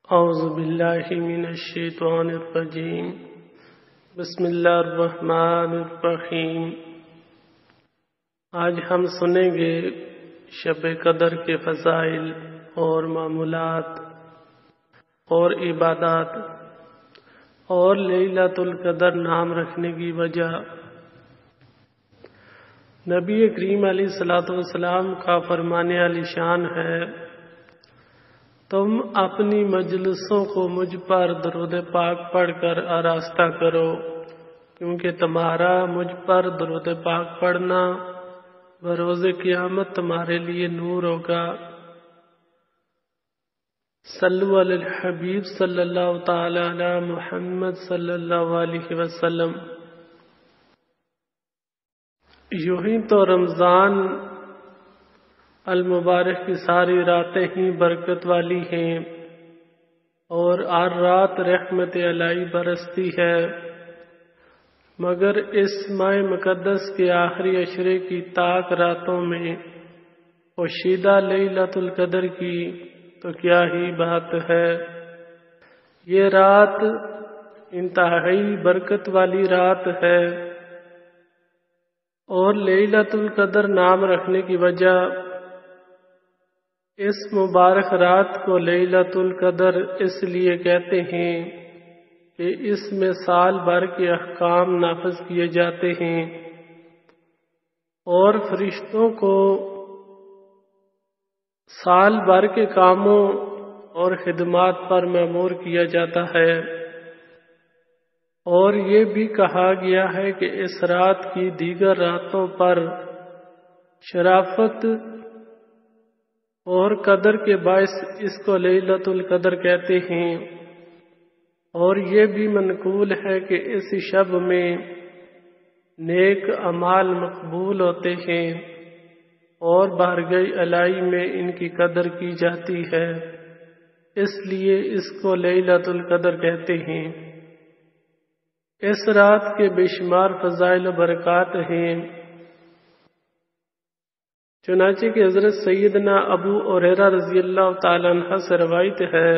اعوذ باللہ من الشیطان الرجیم بسم اللہ الرحمن الرحیم۔ آج ہم سنیں گے شب قدر کے فضائل اور معمولات اور عبادات اور لیلۃ القدر نام رکھنے کی وجہ۔ نبی کریم علیہ الصلوۃ والسلام کا فرمان عالی شان ہے، تم اپنی مجلسوں کو مجھ پر درود پاک پڑھ کر آراستہ کرو، کیونکہ تمہارا مجھ پر درود پاک پڑھنا بروز قیامت تمہارے لیے نور ہوگا۔ صلو علی الحبیب صلی اللہ تعالی علی محمد صلی اللہ علیہ وسلم۔ یوں ہی تو رمضان المبارک کی ساری راتیں ہی برکت والی ہیں اور ہر رات رحمت الہی برستی ہے، مگر اس ماہ مقدس کے آخری عشرے کی طاق راتوں میں پوشیدہ لیلۃ القدر کی تو کیا ہی بات ہے۔ یہ رات انتہائی برکت والی رات ہے اور لیلۃ القدر نام رکھنے کی وجہ، اس مبارک رات کو لیلۃ القدر اس لیے کہتے ہیں کہ اس میں سال بھر کے احکام نافذ کیے جاتے ہیں اور فرشتوں کو سال بھر کے کاموں اور خدمات پر مأمور کیا جاتا ہے۔ اور یہ بھی کہا گیا ہے کہ اس رات کی دیگر راتوں پر شرافت اور قدر کے باعث اس کو لیلۃ القدر کہتے ہیں، اور یہ بھی منقول ہے کہ اس شب میں نیک اعمال مقبول ہوتے ہیں اور بارگاہ الہی میں ان کی قدر کی جاتی ہے، اس لیے اس کو لیلۃ القدر کہتے ہیں۔ اس رات کے بے شمار فضائل و برکات ہیں، چنانچہ کہ حضرت سیدنا ابو ہریرہ رضی اللہ تعالیٰ عنہ سے روایت ہے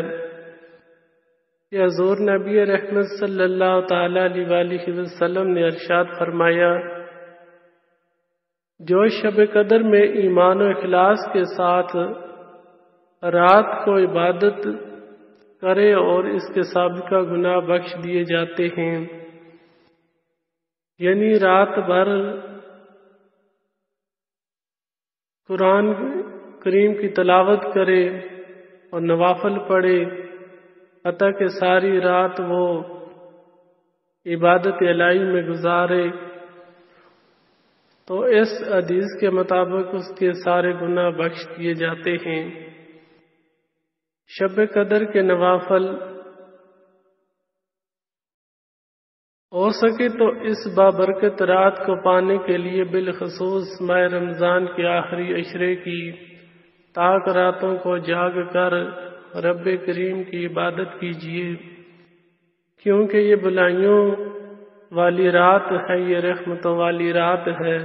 کہ حضور نبی رحمت صلی اللہ تعالیٰ علیہ وآلہ وسلم نے ارشاد فرمایا، جو شب قدر میں ایمان و اخلاص کے ساتھ رات کو عبادت کرے اور اس کے سابقہ گناہ بخش دیے جاتے ہیں، یعنی رات بھر قرآن کریم کی تلاوت کرے اور نوافل پڑھے، حتیٰ کہ ساری رات وہ عبادت الہی میں گزارے، تو اس حدیث کے مطابق اس کے سارے گناہ بخش دیے جاتے ہیں۔ شب قدر کے نوافل ہو سکے تو اس بابرکت رات کو پانے کے لیے بالخصوص ماہ رمضان کے آخری عشرے کی طاق راتوں کو جاگ کر رب کریم کی عبادت کیجیے، کیونکہ یہ بلائیوں والی رات ہے، یہ رحمتوں والی رات ہے،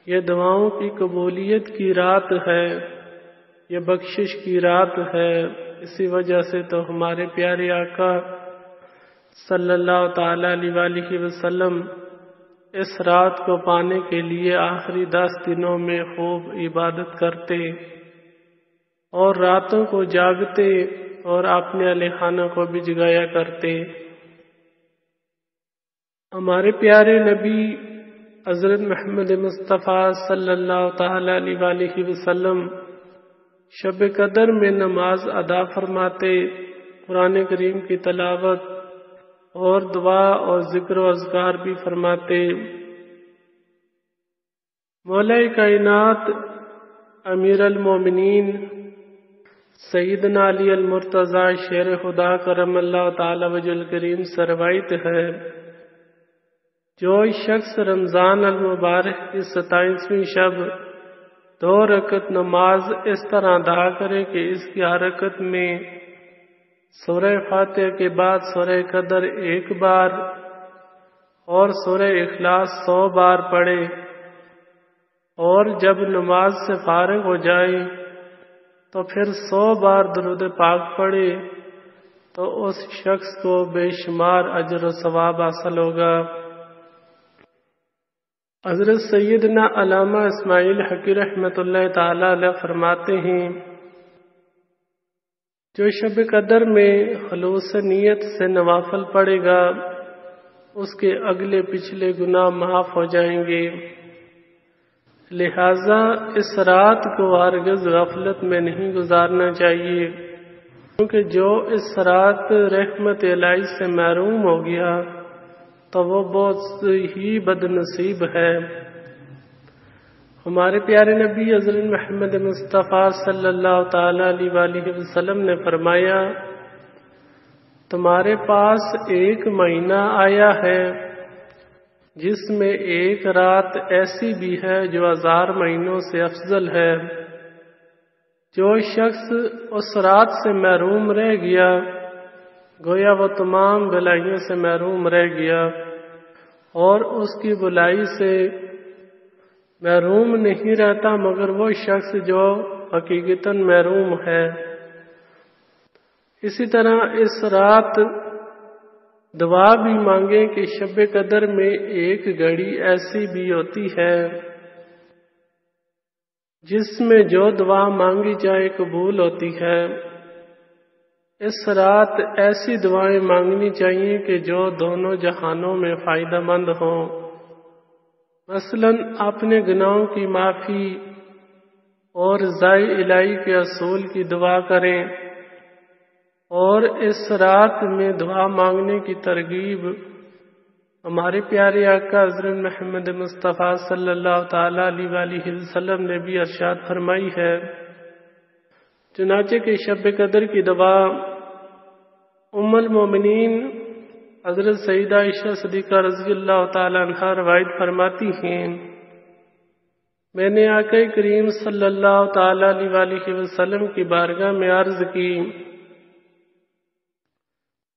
یہ دعاؤں کی قبولیت کی رات ہے، یہ بخشش کی رات ہے۔ اسی وجہ سے تو ہمارے پیارے آقا صلی اللہ تعالی علیہ وآلہ وسلم اس رات کو پانے کے لیے آخری 10 دنوں میں خوب عبادت کرتے اور راتوں کو جاگتے اور اپنے اہل خانہ کو بھی جگایا کرتے۔ ہمارے پیارے نبی حضرت محمد مصطفیٰ صلی اللہ تعالی علیہ وآلہ وسلم شب قدر میں نماز ادا فرماتے، قرآن کریم کی تلاوت اور دعا اور ذکر و اذکار بھی فرماتے۔ مولا کائنات امیر المومنین سیدنا علی المرتضیٰ شیر خدا کرم اللہ تعالی وجہ الکریم سے روایت ہے، جو شخص رمضان المبارک کی 27ویں شب 2 رکعت نماز اس طرح ادا کرے کہ اس کی ہر رکعت میں سورہ فاتحہ کے بعد سورہ قدر 1 بار اور سورہ اخلاص 100 بار پڑھے، اور جب نماز سے فارغ ہو جائے تو پھر 100 بار درود پاک پڑھے تو اس شخص کو بے شمار اجر و ثواب حاصل ہوگا۔ حضرت سیدنا علامہ اسماعیل حقی رحمۃ اللہ تعالی علیہ فرماتے ہیں، جو شب قدر میں خلوص نیت سے نوافل پڑھے گا اس کے اگلے پچھلے گناہ معاف ہو جائیں گے، لہذا اس رات کو ہرگز غفلت میں نہیں گزارنا چاہیے، کیونکہ جو اس رات رحمت الہی سے محروم ہو گیا تو وہ بہت ہی بد نصیب ہے۔ ہمارے پیارے نبی حضرت محمد مصطفیٰ صلی اللہ تعالی علیہ وآلہ وسلم نے فرمایا، تمہارے پاس ایک مہینہ آیا ہے جس میں ایک رات ایسی بھی ہے جو 1000 مہینوں سے افضل ہے۔ جو شخص اس رات سے محروم رہ گیا گویا وہ تمام بھلائیوں سے محروم رہ گیا، اور اس کی بھلائی سے محروم نہیں رہتا مگر وہ شخص جو حقیقتاً محروم ہے۔ اسی طرح اس رات دعا بھی مانگیں کہ شب قدر میں ایک گھڑی ایسی بھی ہوتی ہے جس میں جو دعا مانگی جائے قبول ہوتی ہے۔ اس رات ایسی دعائیں مانگنی چاہیے کہ جو دونوں جہانوں میں فائدہ مند ہوں، مثلاً اپنے گناہوں کی معافی اور رضائے الہی کے حصول کی دعا کریں، اور اس رات میں دعا مانگنے کی ترغیب ہمارے پیارے آقا حضرت محمد مصطفیٰ صلی اللہ تعالی علیہ وآلہ وسلم نے بھی ارشاد فرمائی ہے۔ چنانچہ کہ شب قدر کی دعا ام المومنین حضرت سیدہ عائشہ صدیقہ رضی اللہ تعالی عنہا روایت فرماتی ہیں، میں نے آقا کریم صلی اللہ تعالی علیہ وآلہ وسلم کی بارگاہ میں عرض کی،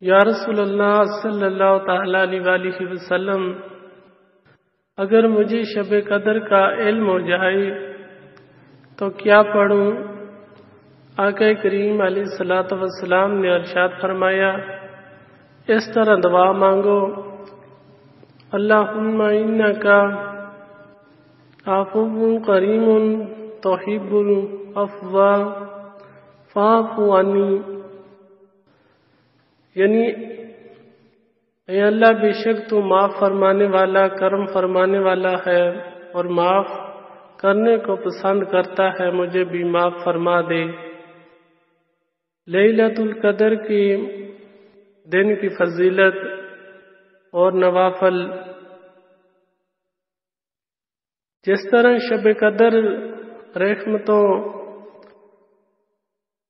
یا رسول اللہ صلی اللہ تعالی علیہ وآلہ وسلم، اگر مجھے شب قدر کا علم ہو جائے تو کیا پڑھوں؟ آقا کریم علیہ الصلوۃ والسلام نے ارشاد فرمایا، اس طرح دعا مانگو، اللہم انک عفو کریم تحب العفو فاعف عنی، یعنی اے اللہ بے شک تو معاف فرمانے والا کرم فرمانے والا ہے اور معاف کرنے کو پسند کرتا ہے، مجھے بھی معاف فرما دے۔ لیلۃ القدر کی دن کی فضیلت اور نوافل، جس طرح شب قدر رحمتوں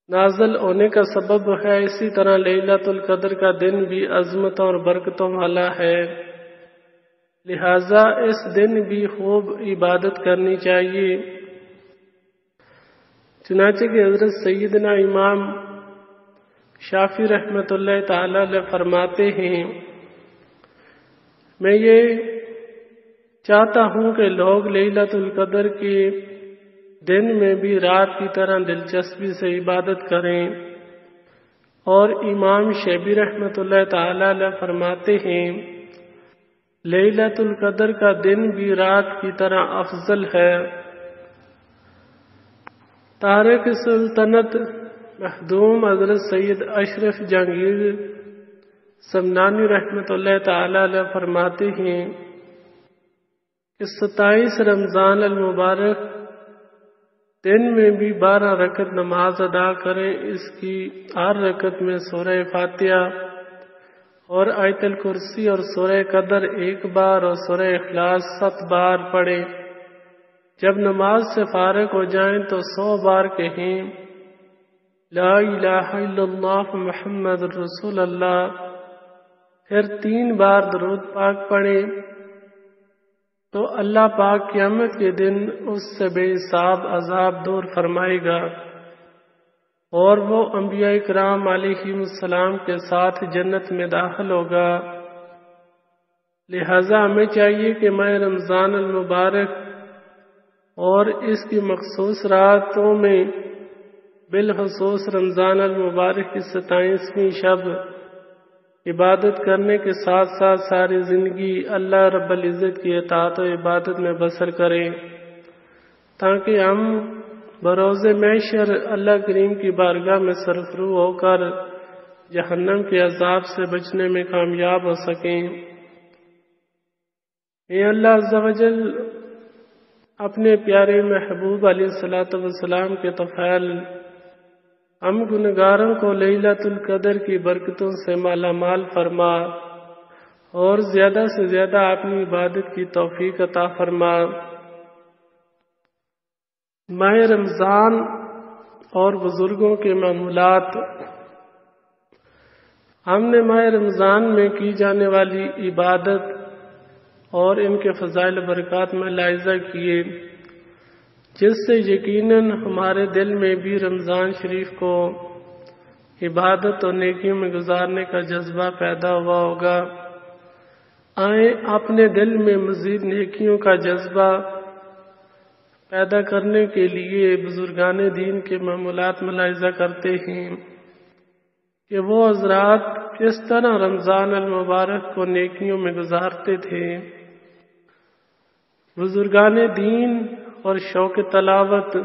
نازل ہونے کا سبب ہے، اسی طرح لیلۃ القدر کا دن بھی عظمتوں اور برکتوں والا ہے، لہذا اس دن بھی خوب عبادت کرنی چاہیے۔ چنانچہ کہ حضرت سیدنا امام شافعی رحمۃ اللہ تعالی علیہ فرماتے ہیں، میں یہ چاہتا ہوں کہ لوگ لیلۃ القدر کے دن میں بھی رات کی طرح دلچسپی سے عبادت کریں، اور امام شیبی رحمۃ اللہ تعالی علیہ فرماتے ہیں، لیلۃ القدر کا دن بھی رات کی طرح افضل ہے۔ تارک سلطنت محدوم حضرت سید اشرف جہانگیر سمنانی رحمۃ اللہ تعالی علیہ فرماتے ہیں کہ 27 رمضان المبارک دن میں بھی 12 رکعت نماز ادا کریں، اس کی ہر رکعت میں سورہ فاتحہ اور آیت الکرسی اور سورہ قدر 1 بار اور سورہ اخلاص 7 بار پڑھیں۔ جب نماز سے فارغ ہو جائیں تو 100 بار کہیں، لا الہ الا اللہ محمد رسول اللہ، پھر 3 بار درود پاک پڑھیں، تو اللہ پاک قیامت کے دن اس سے بے حساب عذاب دور فرمائے گا، اور وہ انبیاء کرام علیہم السلام کے ساتھ جنت میں داخل ہوگا۔ لہذا ہمیں چاہیے کہ ماہ رمضان المبارک اور اس کی مخصوص راتوں میں بالخصوص رمضان المبارک کی 27ویں شب عبادت کرنے کے ساتھ ساتھ ساری زندگی اللہ رب العزت کی اطاعت و عبادت میں بسر کریں، تاکہ ہم بروز محشر اللہ کریم کی بارگاہ میں سرفرو ہو کر جہنم کے عذاب سے بچنے میں کامیاب ہو سکیں۔ اے اللہ عز و جل اپنے پیارے محبوب علیہ السلام کے طفیل ہم گنہگاروں کو لیلۃ القدر کی برکتوں سے مالا مال فرما اور زیادہ سے زیادہ اپنی عبادت کی توفیق عطا فرما۔ ماہ رمضان اور بزرگوں کے معمولات۔ ہم نے ماہ رمضان میں کی جانے والی عبادت اور ان کے فضائل برکات میں لاحظہ کیے، جس سے یقیناً ہمارے دل میں بھی رمضان شریف کو عبادت اور نیکیوں میں گزارنے کا جذبہ پیدا ہوا ہوگا۔ آئیں اپنے دل میں مزید نیکیوں کا جذبہ پیدا کرنے کے لیے بزرگان دین کے معمولات ملاحظہ کرتے ہیں کہ وہ حضرات کس طرح رمضان المبارک کو نیکیوں میں گزارتے تھے۔ بزرگان دین اور شوق تلاوت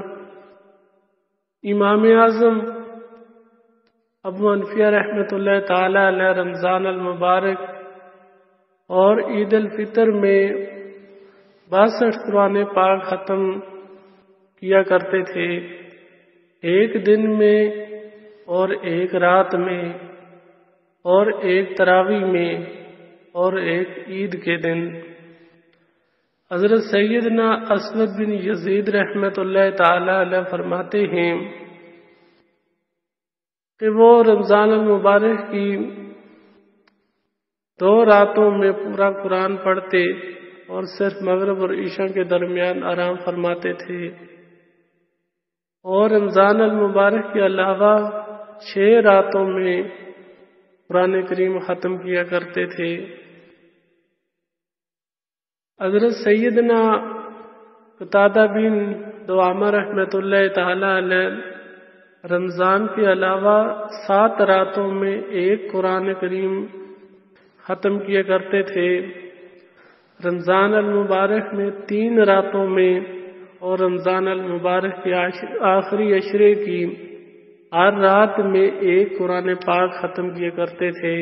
امام اعظم ابو حنیفہ رحمۃ اللہ تعالی علیہ رمضان المبارک اور عید الفطر میں 62 قرآن پاک ختم کیا کرتے تھے، ایک دن میں اور ایک رات میں اور ایک تراویح میں اور ایک عید کے دن۔ حضرت سیدنا اسود بن یزید رحمۃ اللہ تعالی علیہ فرماتے ہیں کہ وہ رمضان المبارک کی 2 راتوں میں پورا قرآن پڑھتے اور صرف مغرب اور عشاء کے درمیان آرام فرماتے تھے، اور رمضان المبارک کے علاوہ 6 راتوں میں قرآن کریم ختم کیا کرتے تھے۔ حضرت سیدنا قتادہ بن دعامہ رحمۃ اللہ تعالی علیہ رمضان کے علاوہ 7 راتوں میں ایک قرآن کریم ختم کیا کرتے تھے، رمضان المبارک میں 3 راتوں میں اور رمضان المبارک کے آخری عشرے کی ہر رات میں ایک قرآن پاک ختم کیا کرتے تھے۔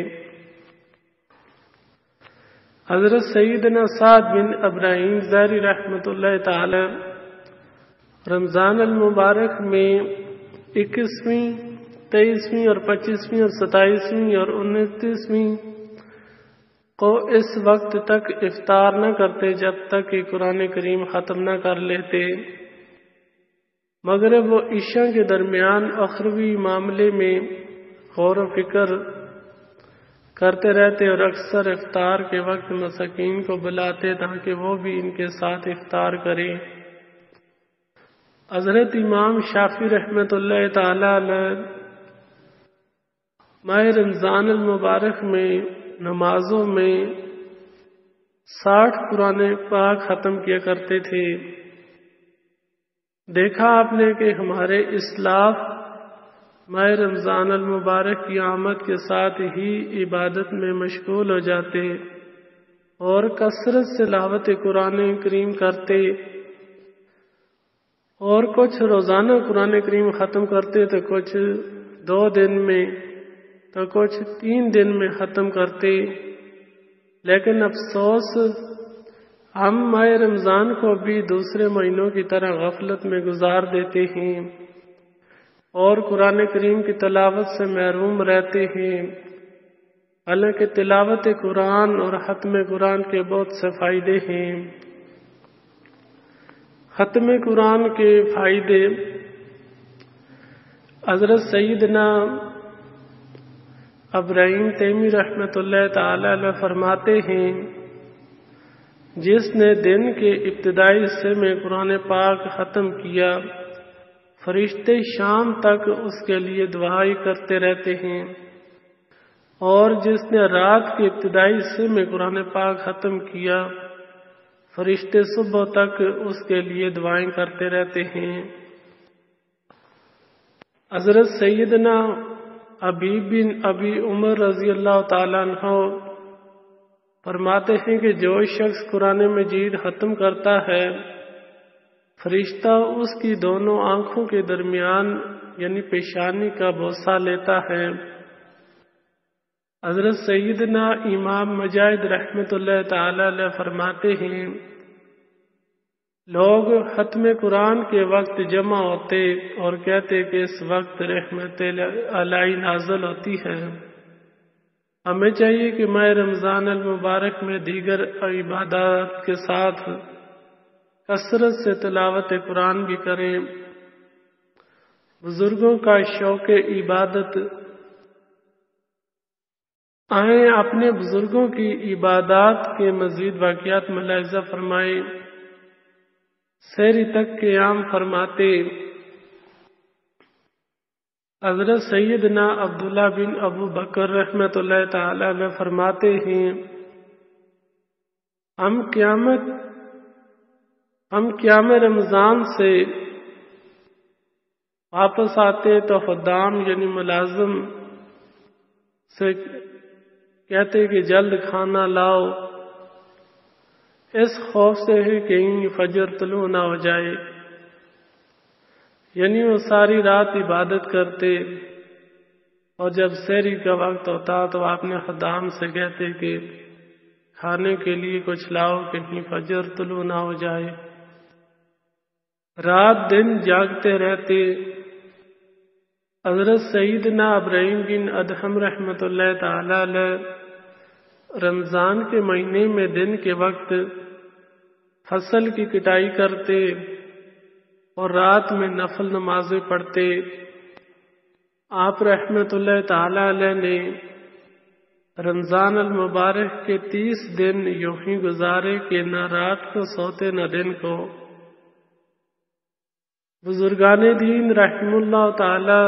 حضرت سیدنا سعد بن ابراہیم ظاہری رحمۃ اللہ تعالی رمضان المبارک میں 21ویں، 23ویں اور 25ویں اور 27ویں اور 29ویں کو اس وقت تک افطار نہ کرتے جب تک کہ قرآن کریم ختم نہ کر لیتے، مغرب و عشاء کے درمیان اخروی معاملے میں غور و فکر کرتے رہتے اور اکثر افطار کے وقت مساکین کو بلاتے تاکہ وہ بھی ان کے ساتھ افطار کریں۔ حضرت امام شافعی رحمۃ اللہ تعالی علیہ ماہ رمضان المبارک میں نمازوں میں 60 قرآن پاک ختم کیا کرتے تھے۔ دیکھا آپ نے کہ ہمارے اسلاف ماہ رمضان المبارک کی آمد کے ساتھ ہی عبادت میں مشغول ہو جاتے اور کثرت سے تلاوت قرآن کریم کرتے، اور کچھ روزانہ قرآن کریم ختم کرتے تو کچھ 2 دن میں تو کچھ 3 دن میں ختم کرتے۔ لیکن افسوس ہم ماہ رمضان کو بھی دوسرے مہینوں کی طرح غفلت میں گزار دیتے ہیں اور قرآن کریم کی تلاوت سے محروم رہتے ہیں، حالانکہ تلاوت قرآن اور ختم قرآن کے بہت سے فائدے ہیں۔ ختم قرآن کے فائدے حضرت سیدنا ابراہیم تیمی رحمۃ اللہ تعالی علیہ فرماتے ہیں جس نے دن کے ابتدائی حصے میں قرآن پاک ختم کیا، فرشتے شام تک اس کے لیے دعائی کرتے رہتے ہیں، اور جس نے رات کے ابتدائی حصے میں قرآن پاک ختم کیا، فرشتے صبح تک اس کے لیے دعائیں کرتے رہتے ہیں۔ حضرت سیدنا حبیب بن ابی عمر رضی اللہ تعالیٰ عنہ فرماتے ہیں کہ جو شخص قرآن مجید ختم کرتا ہے فرشتہ اس کی دونوں آنکھوں کے درمیان یعنی پیشانی کا بوسہ لیتا ہے۔ حضرت سیدنا امام مجاہد رحمۃ اللہ تعالی علیہ فرماتے ہیں لوگ ختم قرآن کے وقت جمع ہوتے اور کہتے کہ اس وقت رحمت الہی نازل ہوتی ہے۔ ہمیں چاہیے کہ ماہ رمضان المبارک میں دیگر عبادات کے ساتھ کثرت سے تلاوت قرآن بھی کریں۔ بزرگوں کا شوق عبادت، آئیں اپنے بزرگوں کی عبادات کے مزید واقعات ملاحظہ فرمائیں۔ سحری تک قیام فرماتے حضرت سیدنا عبداللہ بن ابو بکر رحمۃ اللہ تعالی علیہ فرماتے ہیں ہم قیام رمضان سے واپس آتے تو خدام یعنی ملازم سے کہتے کہ جلد کھانا لاؤ، اس خوف سے ہے کہ کہیں فجر طلوع نہ ہو جائے، یعنی وہ ساری رات عبادت کرتے اور جب سحری کا وقت ہوتا تو آپ نے خدام سے کہتے کہ کھانے کے لیے کچھ لاؤ کہیں فجر طلوع نہ ہو جائے۔ رات دن جاگتے رہتے۔ حضرت سیدنا ابراہیم بن ادہم رحمۃ اللہ تعالی علیہ رمضان کے مہینے میں دن کے وقت فصل کی کٹائی کرتے اور رات میں نفل نمازیں پڑھتے۔ آپ رحمۃ اللہ تعالی علیہ نے رمضان المبارک کے 30 دن یوں ہی گزارے کہ نہ رات کو سوتے نہ دن کو۔ بزرگان دین رحم اللہ تعالی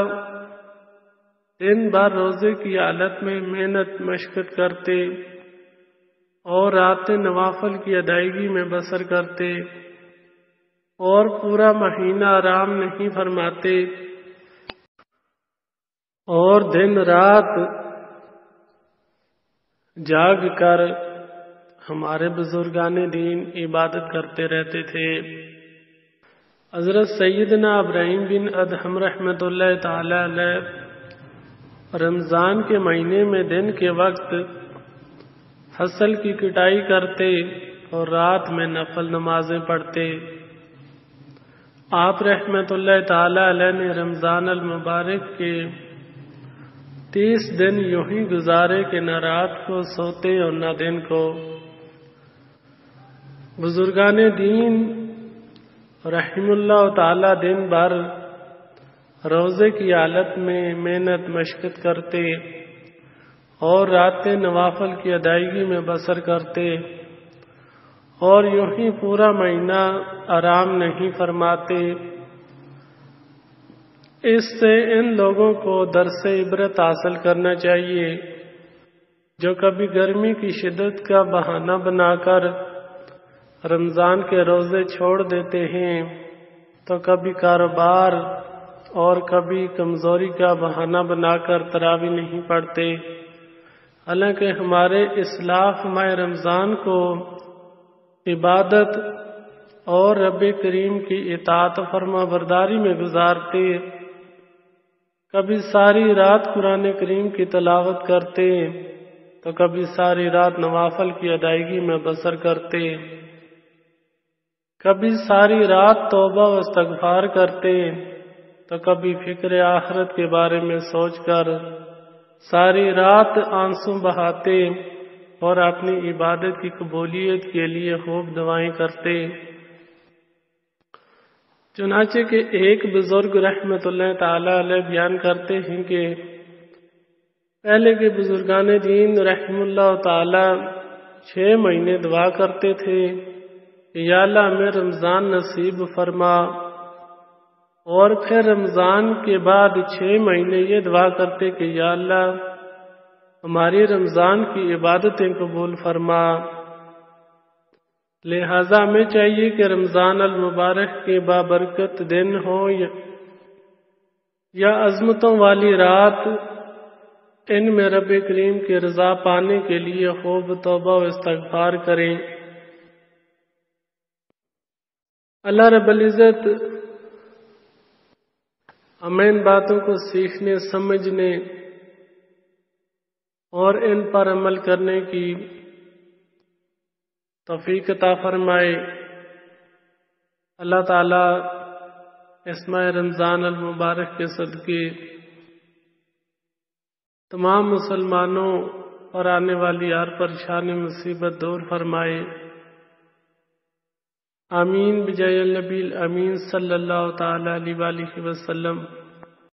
دن بھر روزے کی حالت میں محنت مشقت کرتے اور راتیں نوافل کی ادائیگی میں بسر کرتے اور پورا مہینہ آرام نہیں فرماتے اور دن رات جاگ کر ہمارے بزرگان دین عبادت کرتے رہتے تھے۔ حضرت سیدنا ابراہیم بن ادہم رحمۃ اللہ تعالی علیہ رمضان کے مہینے میں دن کے وقت فصل کی کٹائی کرتے اور رات میں نفل نمازیں پڑھتے۔ آپ رحمۃ اللہ تعالی علیہ نے رمضان المبارک کے 30 دن یوں ہی گزارے کہ نہ رات کو سوتے اور نہ دن کو۔ بزرگان دین رحم اللہ تعالی دن بھر روزے کی حالت میں محنت مشقت کرتے اور راتیں نوافل کی ادائیگی میں بسر کرتے اور یوں ہی پورا مہینہ آرام نہیں فرماتے۔ اس سے ان لوگوں کو درس عبرت حاصل کرنا چاہیے جو کبھی گرمی کی شدت کا بہانہ بنا کر رمضان کے روزے چھوڑ دیتے ہیں تو کبھی کاروبار اور کبھی کمزوری کا بہانہ بنا کر تراویح نہیں پڑھتے، حالانکہ ہمارے اسلاف ماہ رمضان کو عبادت اور رب کریم کی اطاعت و فرما برداری میں گزارتے، کبھی ساری رات قرآن کریم کی تلاوت کرتے تو کبھی ساری رات نوافل کی ادائیگی میں بسر کرتے، کبھی ساری رات توبہ و استغفار کرتے تو کبھی فکر آخرت کے بارے میں سوچ کر ساری رات آنسو بہاتے اور اپنی عبادت کی قبولیت کے لیے خوب دعائیں کرتے۔ چنانچہ کہ ایک بزرگ رحمت اللہ تعالی علیہ بیان کرتے ہیں کہ پہلے کے بزرگان دین رحم اللہ تعالی 6 مہینے دعا کرتے تھے کہ یا اللہ ہمیں رمضان نصیب فرما، اور پھر رمضان کے بعد 6 مہینے یہ دعا کرتے کہ یا اللہ ہماری رمضان کی عبادتیں قبول فرما۔ لہذا ہمیں چاہیے کہ رمضان المبارک کے بابرکت دن ہوں یا عظمتوں والی رات، ان میں رب کریم کی رضا پانے کے لیے خوب توبہ و استغفار کریں۔ اللہ رب العزت ہمیں ان باتوں کو سیکھنے، سمجھنے اور ان پر عمل کرنے کی توفیق عطا فرمائے۔ اللہ تعالیٰ اس ماہ رمضان المبارک کے صدقے تمام مسلمانوں پر آنے والی ہر پریشانی مصیبت دور فرمائے۔ آمین بجائے النبی الامین صلی اللہ تعالی علیہ وآلہ وسلم۔